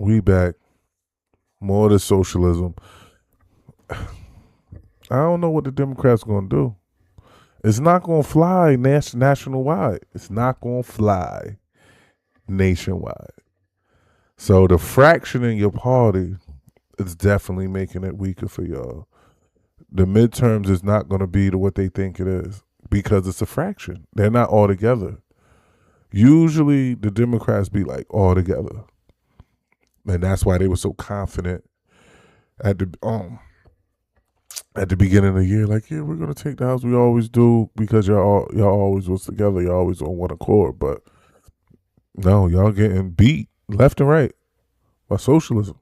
We back. More of the socialism. I don't know what the Democrats going to do. It's not going to fly nationwide. It's not going to fly nationwide. So the fraction in your party is definitely making it weaker for y'all. The midterms is not going to be what they think it is because it's a fraction. They're not all together. Usually the Democrats be like all together. And that's why they were so confident at the beginning of the year, like, yeah, we're gonna take the House. We always do because y'all always was together. Y'all always on one accord. But no, y'all getting beat left and right by socialism.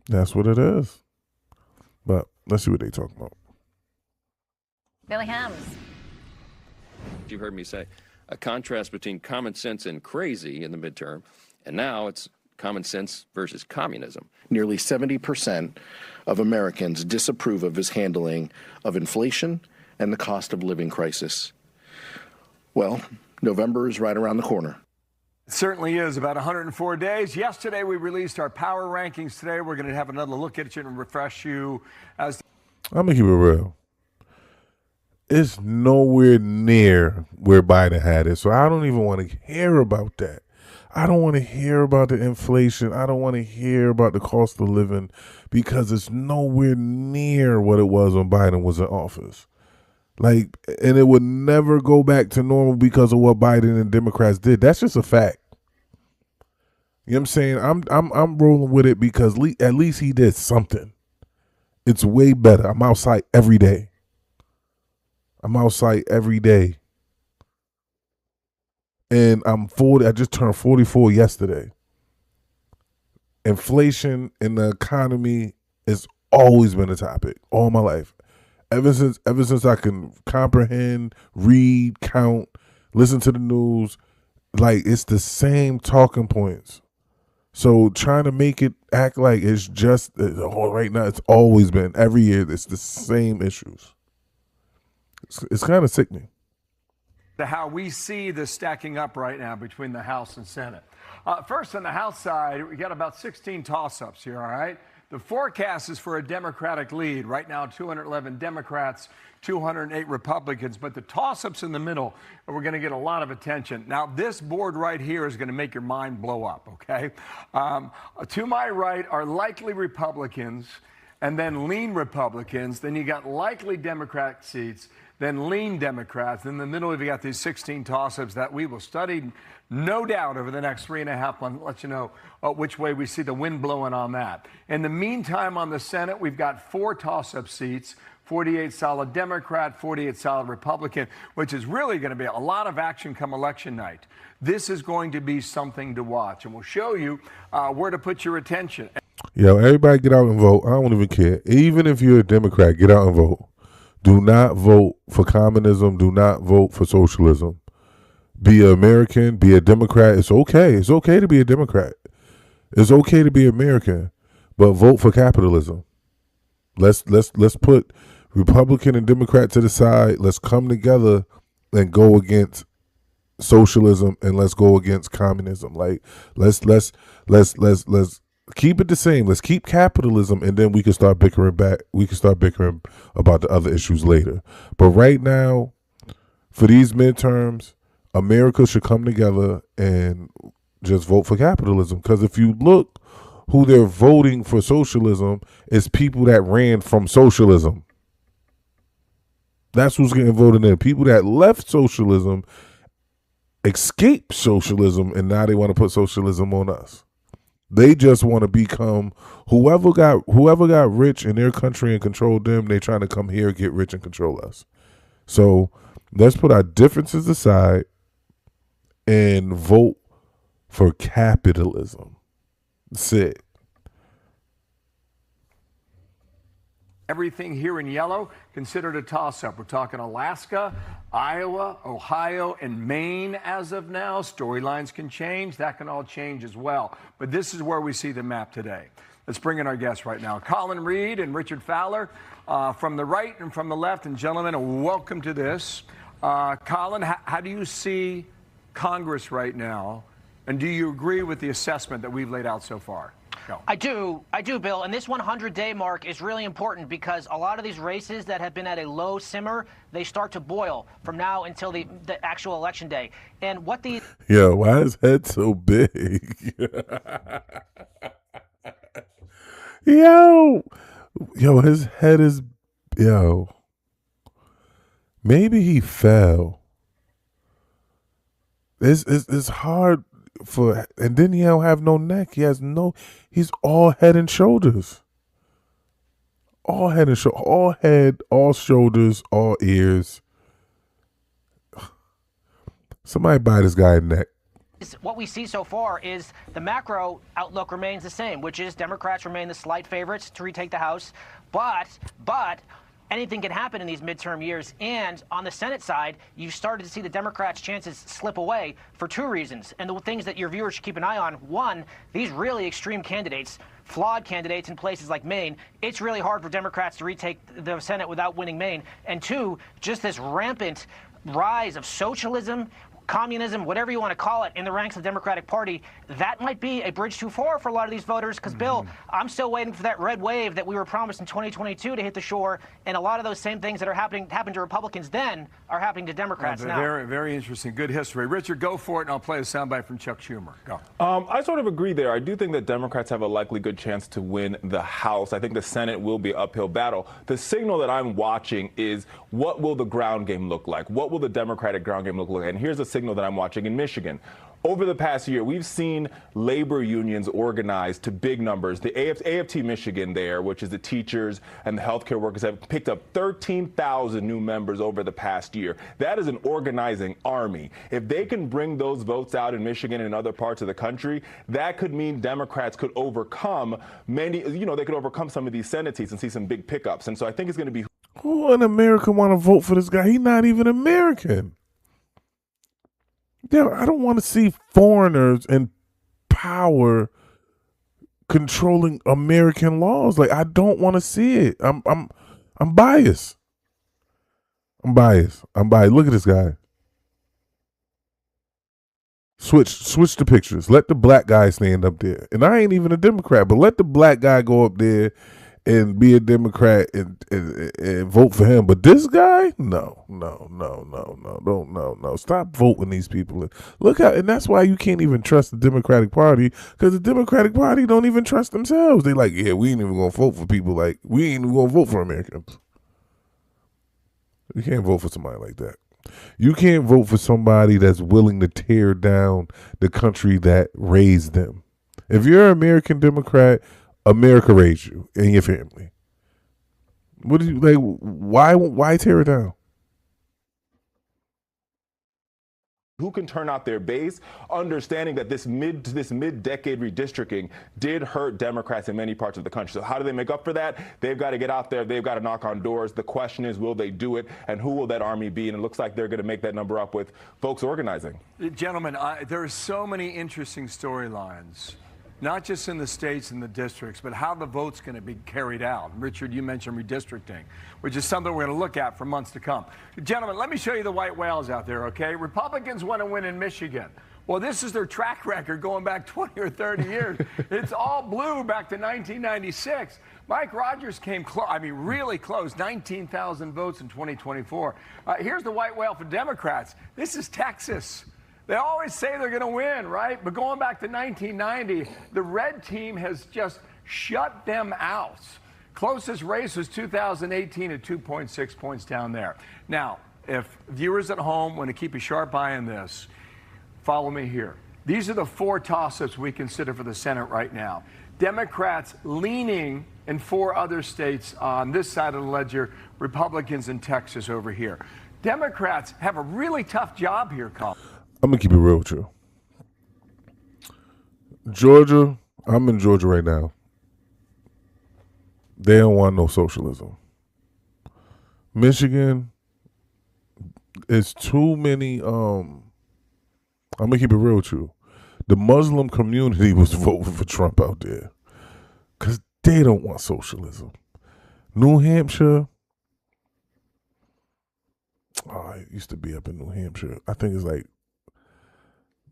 That's what it is. But let's see what they talking about. Billy Hams. You've heard me say a contrast between common sense and crazy in the midterm, and now it's common sense versus communism. Nearly 70% of Americans disapprove of his handling of inflation and the cost of living crisis. Well, November is right around the corner. It certainly is. About 104 days. Yesterday, we released our power rankings. Today, we're going to have another look at you and refresh you. I'm going to keep it real. It's nowhere near where Biden had it, so I don't even want to hear about that. I don't want to hear about the inflation. I don't want to hear about the cost of living because it's nowhere near what it was when Biden was in office. Like, and it would never go back to normal because of what Biden and Democrats did. That's just a fact. You know what I'm saying? I'm rolling with it because at least he did something. It's way better. I'm outside every day. And I'm 40. I just turned 44 yesterday. Inflation in the economy has always been a topic all my life. Ever since I can comprehend, read, count, listen to the news, like it's the same talking points. So trying to make it act like it's just right now, it's always been every year. It's the same issues. It's kind of sickening. how we see this stacking up right now between the House and Senate. First, on the House side, we got about 16 toss-ups here, all right? The forecast is for a Democratic lead. Right now, 211 Democrats, 208 Republicans, but the toss-ups in the middle are going to get a lot of attention. Now, this board right here is going to make your mind blow up, okay? To my right are likely Republicans and then lean Republicans. Then you got likely Democrat seats, then lean Democrats. In the middle, we've got these 16 toss-ups that we will study, no doubt, over the next 3.5 months. Let you know which way we see the wind blowing on that. In the meantime, on the Senate, we've got 4 toss-up seats, 48 solid Democrat, 48 solid Republican, which is really going to be a lot of action come election night. This is going to be something to watch, and we'll show you where to put your attention. Yo, everybody get out and vote. I don't even care. Even if you're a Democrat, get out and vote. Do not vote for communism. Do not vote for socialism. Be an American. Be a Democrat. It's okay. It's okay to be a Democrat. It's okay to be American, but vote for capitalism. Let's put Republican and Democrat to the side. Let's come together and go against socialism, and let's go against communism. Like let's keep it the same. Let's keep capitalism, and then we can start bickering back. We can start bickering about the other issues later. But right now, for these midterms, America should come together and just vote for capitalism. Because if you look who they're voting for socialism, is people that ran from socialism. That's who's getting voted in. People that left socialism, escaped socialism, and now they want to put socialism on us. They just want to become whoever got rich in their country and controlled them. They trying to come here, get rich, and control us. So let's put our differences aside and vote for capitalism. That's it. Everything here in yellow considered a toss-up. We're talking Alaska, Iowa, Ohio, and Maine as of now. Storylines can change. That can all change as well. But this is where we see the map today. Let's bring in our guests right now. Colin Reed and Richard Fowler from the right and from the left. And gentlemen, welcome to this. Colin, how do you see Congress right now And do you agree with the assessment that we've laid out so far? Go. I do, Bill. And this 100-day mark is really important because a lot of these races that have been at a low simmer, they start to boil from now until the actual election day. And what these... Yo, why is his head so big? Yo, his head is... Yo. Maybe he fell. It's hard for, and then he don't have no neck. He's all head and shoulders. All head and all head, all shoulders, all ears. Somebody buy this guy a neck. What we see so far is the macro outlook remains the same, which is Democrats remain the slight favorites to retake the House, but anything can happen in these midterm years. And on the Senate side, you started to see the Democrats' chances slip away for two reasons. And the things that your viewers should keep an eye on: one, these really extreme candidates, flawed candidates in places like Maine, it's really hard for Democrats to retake the Senate without winning Maine. And two, just this rampant rise of socialism, communism, whatever you want to call it, in the ranks of the Democratic Party. That might be a bridge too far for a lot of these voters because, Bill, I'm still waiting for that red wave that we were promised in 2022 to hit the shore, and a lot of those same things that happened to Republicans then are happening to Democrats now. Very, very interesting. Good history. Richard, go for it, and I'll play a soundbite from Chuck Schumer. Go. I sort of agree there. I do think that Democrats have a likely good chance to win the House. I think the Senate will be an uphill battle. The signal that I'm watching is, what will the ground game look like? What will the Democratic ground game look like? And here's a signal that I'm watching in Michigan. Over the past year, we've seen labor unions organize to big numbers. The AFT Michigan there, which is the teachers and the healthcare workers, have picked up 13,000 new members over the past year. That is an organizing army. If they can bring those votes out in Michigan and other parts of the country, that could mean Democrats could overcome they could overcome some of these Senate seats and see some big pickups. And so I think it's going to be... Who in America want to vote for this guy? He's not even American. Yeah, I don't want to see foreigners in power controlling American laws. Like, I don't want to see it. I'm biased. I'm biased. Look at this guy. Switch the pictures. Let the black guy stand up there. And I ain't even a Democrat, but let the black guy go up there and be a Democrat and vote for him. But this guy, no. Stop voting these people. Look how, and that's why you can't even trust the Democratic Party, because the Democratic Party don't even trust themselves. They like, yeah, we ain't even gonna vote for people we ain't even gonna vote for Americans. You can't vote for somebody like that. You can't vote for somebody that's willing to tear down the country that raised them. If you're an American Democrat, America raised you and your family. What do you like? Why tear it down? Who can turn out their base, understanding that this mid-decade redistricting did hurt Democrats in many parts of the country. So how do they make up for that? They've got to get out there. They've got to knock on doors. The question is, will they do it? And who will that army be? And it looks like they're going to make that number up with folks organizing. Gentlemen, there are so many interesting storylines, not just in the states and the districts, but how the vote's going to be carried out. Richard, you mentioned redistricting, which is something we're going to look at for months to come. Gentlemen, let me show you the white whales out there, okay? Republicans want to win in Michigan. Well, this is their track record going back 20 or 30 years. It's all blue back to 1996. Mike Rogers came close, really close, 19,000 votes in 2024. Here's the white whale for Democrats. This is Texas. They always say they're going to win, right? But going back to 1990, the red team has just shut them out. Closest race was 2018 at 2.6 points down there. Now, if viewers at home want to keep a sharp eye on this, follow me here. These are the four toss-ups we consider for the Senate right now. Democrats leaning in four other states on this side of the ledger, Republicans in Texas over here. Democrats have a really tough job here, Colin. I'm going to keep it real with you. Georgia, I'm in Georgia right now. They don't want no socialism. Michigan, it's too many, I'm going to keep it real with you. The Muslim community was voting for Trump out there because they don't want socialism. New Hampshire, I used to be up in New Hampshire. I think it's like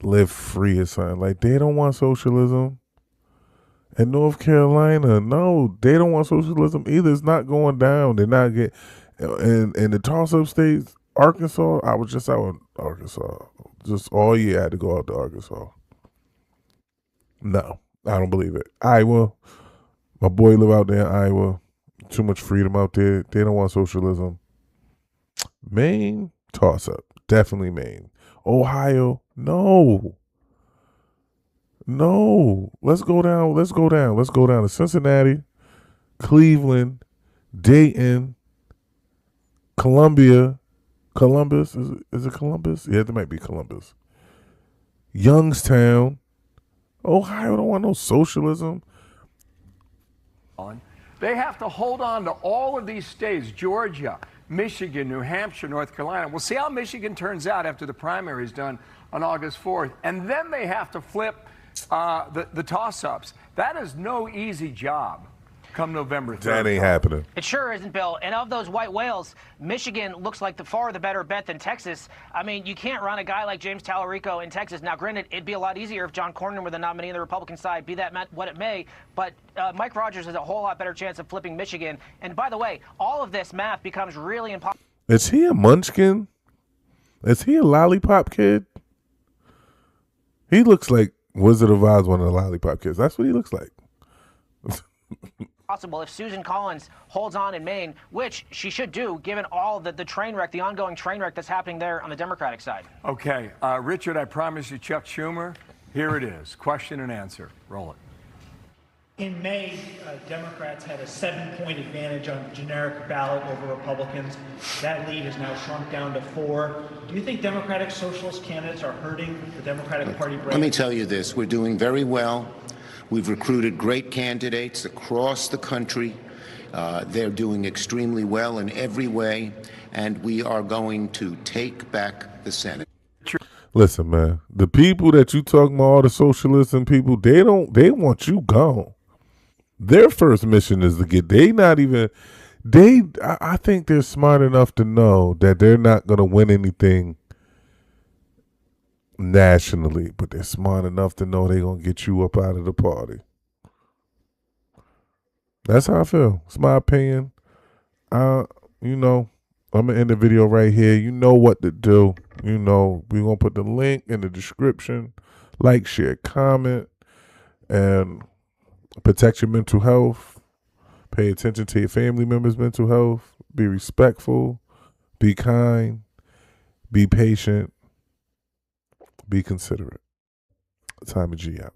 live free or something. Like, they don't want socialism. In North Carolina, no, they don't want socialism either. It's not going down. They're not get in the toss-up states. Arkansas, I was just out in Arkansas. Just all year I had to go out to Arkansas. No, I don't believe it. Iowa, my boy live out there in Iowa. Too much freedom out there. They don't want socialism. Maine, toss-up. Definitely Maine. Ohio, no. No. Let's go down. Let's go down to Cincinnati, Cleveland, Dayton, Columbus. Is it Columbus? Yeah, it might be Columbus. Youngstown. Ohio don't want no socialism. They have to hold on to all of these states, Georgia, Michigan, New Hampshire, North Carolina. We'll see how Michigan turns out after the primary is done on August 4th. And then they have to flip the toss-ups. That is no easy job come November 3rd. That ain't happening. It sure isn't, Bill. And of those white whales, Michigan looks like the far the better bet than Texas. I mean, you can't run a guy like James Tallarico in Texas. Now, granted, it'd be a lot easier if John Cornyn were the nominee on the Republican side, be that what it may. But Mike Rogers has a whole lot better chance of flipping Michigan. And by the way, all of this math becomes really impossible. Is he a munchkin? Is he a lollipop kid? He looks like Wizard of Oz, one of the lollipop kids. That's what he looks like. Possible if Susan Collins holds on in Maine, which she should do, given all the train wreck, the ongoing train wreck that's happening there on the Democratic side. Okay, Richard, I promised you Chuck Schumer. Here it is, question and answer. Roll it. In May, Democrats had a 7-point advantage on the generic ballot over Republicans. That lead has now shrunk down to 4. Do you think Democratic Socialist candidates are hurting the Democratic Party brand? Let me tell you this. We're doing very well. We've recruited great candidates across the country. They're doing extremely well in every way, and we are going to take back the Senate. Listen, man, the people that you talking about, all the socialism people, they want you gone. Their first mission is to get, I think they're smart enough to know that they're not going to win anything nationally, but they're smart enough to know they're going to get you up out of the party. That's how I feel. It's my opinion. I'm going to end the video right here. You know what to do. We're going to put the link in the description. Like, share, comment, and protect your mental health. Pay attention to your family members' mental health. Be respectful. Be kind. Be patient. Be considerate. TommyG out.